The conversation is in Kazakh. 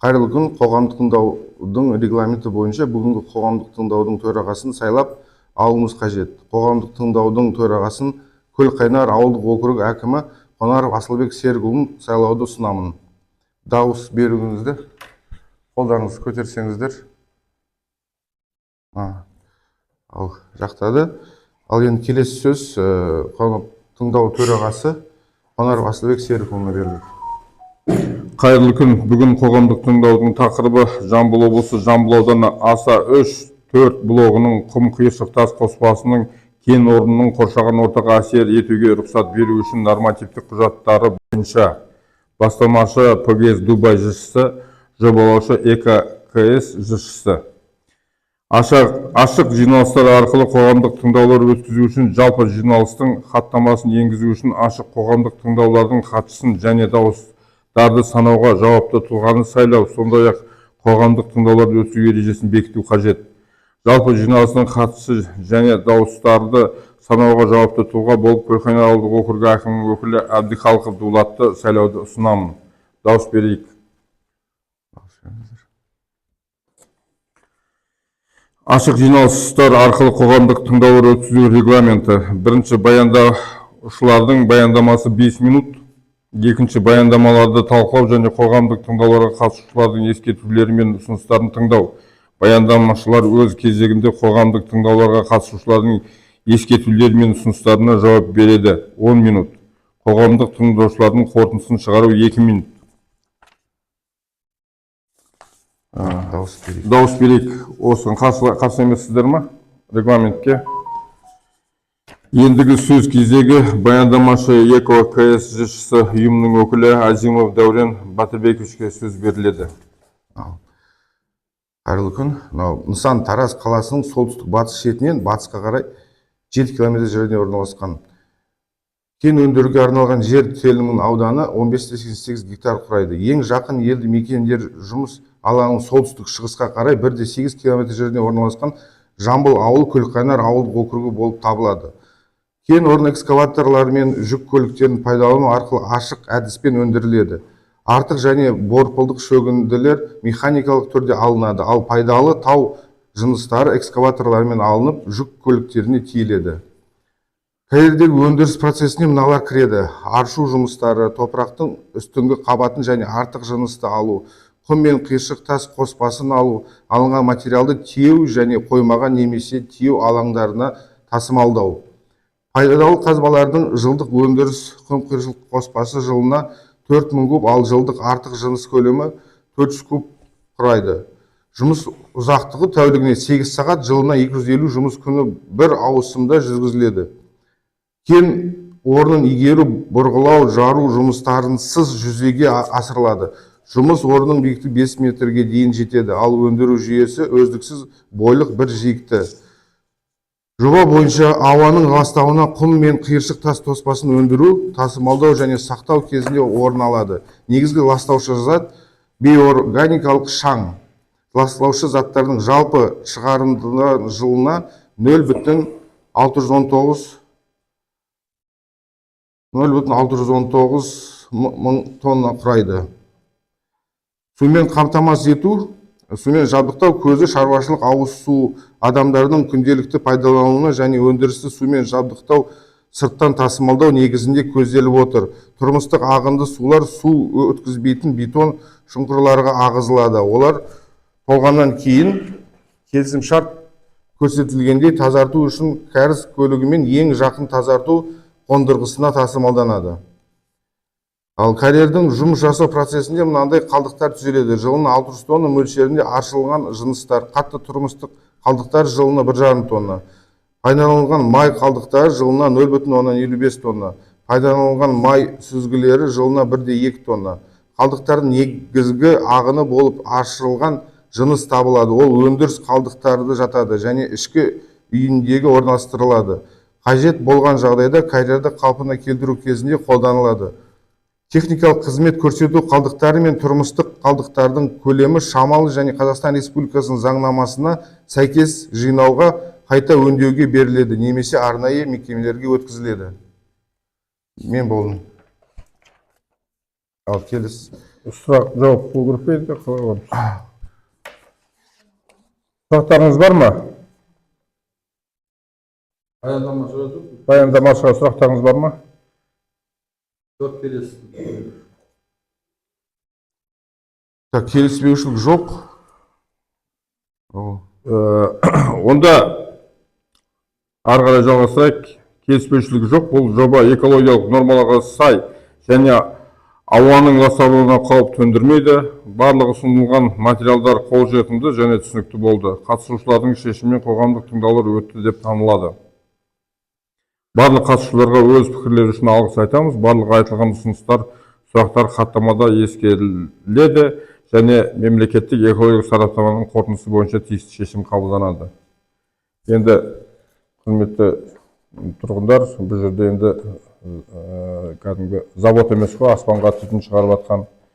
Қайырлы күн. Қоғамдық тыңдаудың регламенті бойынша бүгінгі қоғамдық тыңдаудың төрағасын сайлап алуымыз қажет. Қоғамдық тыңдаудың төрағасын Көлқайнар ауылдық округі әкімі Қонаров Асылбек Серікұлын сайлауды ұсынамын. Дауыс беруіңізді қолдарыңызды көтерсеңіздер. Ал жақтады. Ал енді келесі сөз қоғамдық тыңдау төрағасы Қонаров Асылбек Серікұлына беріледі. Қайырлы күн. Бүгін қоғамдық тыңдаудың тақырыбы Жамбыл облысы Жамбыл ауданы аса 3-4 блогының құм қиыршық тас қоспасының кен орнының қоршаған ортаға әсер етуге рұқсат беру үшін нормативтік құжаттары бойынша бастамашы ПГС Дубай ЖШ, жобалаушы ЭККС ЖШ. Ашық жиналыстар арқылы қоғамдық тыңдаулар өткізу үшін жалпы жиналыстың хаттамасын енгізу үшін ашық қоғамдық тыңдаулардың хатшысын және дауыстарды санауға жауапты тұлғаны сайлау, сондай-ақ қоғамдық тыңдауларды өткізу ережесін бекіту қажет. Жалпы жиналыстың хатшысы және дауыстарды санауға жауапты тұлға болып Көлқайнар ауылдық округі әкімінің өкілі Әбдіхалықов Дулатты сайлауды ұсынамын. Дауыс берейік. Ашық жиналыстар арқылы қоғамдық тыңдаулар өткізу регламенті. Бірінші, баяндаушылардың баяндамасы 5 минут. Екінші, баяндамаларды талқылау және қоғамдық тыңдауларға қатысушылардың ескертулері мен ұсыныстарын тыңдау. Баяндамашылар өз кезегінде қоғамдық тыңдауларға қатысушылардың ескертулері мен ұсыныстарына жауап береді. 10 минут. Қоғамдық тыңдаушылардың қорытындысын шығару 2 минут. Дауыс берейік. Осыған қарсы емессіздер ме регламентке? Ендігі сөз кезегі баяндамашы ЭККС ЖШ ұйымының өкілі Азимов Дәурен Батырбековичке сөз беріледі. Қайырлы күн. Нысан Тараз қаласының солтүстік батыс шетінен батысқа қарай 7 км жерде орналасқан. Кен өндіруге арналған жер телімінің ауданы 15,88 гектар құрайды. Ең жақын елді мекендер жұмыс алаңының солтүстік шығысқа қарай 1,8 км жерде орналасқан Жамбыл ауыл Көлқайнар ауылдық округі болып табылады. Кен орны экскаваторлары мен жүк көліктерін пайдалану арқылы ашық әдіспен өндіріледі. Артық және борпылдық шөгінділер механикалық түрде алынады, ал пайдалы тау жыныстары экскаваторлармен алынып, жүк көліктеріне тиеледі. Карьердегі өндіріс процесіне мыналар кіреді: аршу жұмыстары, топырақтың үстіңгі қабатын және артық жынысты алу, құм мен қиыршық тас қоспасын алу, алынған материалды тиеу және қоймаға немесе тиеу алаңдарына тасымалдау. Пайдалы қазбалардың жылдық өндіріс құм қиыршық қоспасы жылына 4000 куб, ал жылдық артық жыныс көлемі 400 куб құрайды. Жұмыс ұзақтығы тәулігіне 8 сағат, жылына 250 жұмыс күні бір ауысымда жүргізіледі. Кен орнын игеру, бұрғылау, жару жұмыстарынсыз жүзеге асырылады. Жұмыс орнының биіктігі 5 метрге дейін жетеді, ал өндіру жүйесі өздіксіз бойлық бір жиекті. Жоба бойынша ауаның ластауына құм мен қиыршық тас тоспасын өндіру, тасымалдау және сақтау кезінде орын алады. Негізгі ластаушы зат бейорганикалық шаң. Ластаушы заттардың жалпы шығарындылары жылына 0,619 мың тонна құрайды. Сумен қамтамасыз ету, сумен жабдықтау көзі шаруашылық ауыз су адамдардың күнделікті пайдалануына және өндірісті сумен жабдықтау сырттан тасымалдау негізінде көзделіп отыр. Тұрмыстық ағынды сулар су өткізбейтін бетон шұңқырларға ағызылады. Олар толғаннан кейін келісімшарт көрсетілгендей тазарту үшін кәріз көлігімен ең жақын тазарту қондырғысына тасымалданады. Ал карьердің жұмыс жасау процесінде мынандай қалдықтар түзеледі. Жылына 600 тонна мөлшерінде аршылған жыныстар, қатты тұрмыстық қалдықтар жылына 1,5 тонна. Пайдаланылған май қалдықтары жылына 0,55 тонна. Пайдаланылған май сүзгілері жылына 1,2 тонна. Қалдықтардың негізгі ағыны болып аршылған жыныс табылады. Ол өндіріс қалдықтарды жатады және ішкі үйіндегі орналастырылады. Қажет болған жағдайда карьерді қалпына келтіру кезінде қолданылады. Техникалық қызмет көрсету қалдықтары мен тұрмыстық қалдықтардың көлемі шамалы және Қазақстан Республикасының заңнамасына сәйкес жинауға, қайта өңдеуге беріледі, немесе арнайы мекемелерге өткізіледі. Мен болдым. Ал келесі Сұрақ жауап болу керек пе енді? Қалай боламыз? Сұрақтарыңыз бар ма? Баяндамашыға сұрақтарыңыз бар ма? Так, келіспеушілік жоқ. Онда ары қарай жалғастырайық. Келіспеушілік жоқ. Бұл жоба экологиялық нормаларға сай және ауаның ласталуына қауіп төндірмейді. Барлық ұсынылған материалдар қолжетімді және түсінікті болды. Қатысушылардың шешімімен қоғамдық тыңдаулар өтті деп танылады. Барлық қатысушыларға өз пікірлері үшін алғыс айтамыз. Барлық айтылған ұсыныстар, сұрақтар хаттамада ескеріледі және мемлекеттік экологиялық сараптаманың қорытындысы бойынша тиісті шешім қабылданады. Енді құрметті тұрғындар, бұл жерде енді кәдімгі завод емес қой, аспанға түтін шығарып жатқан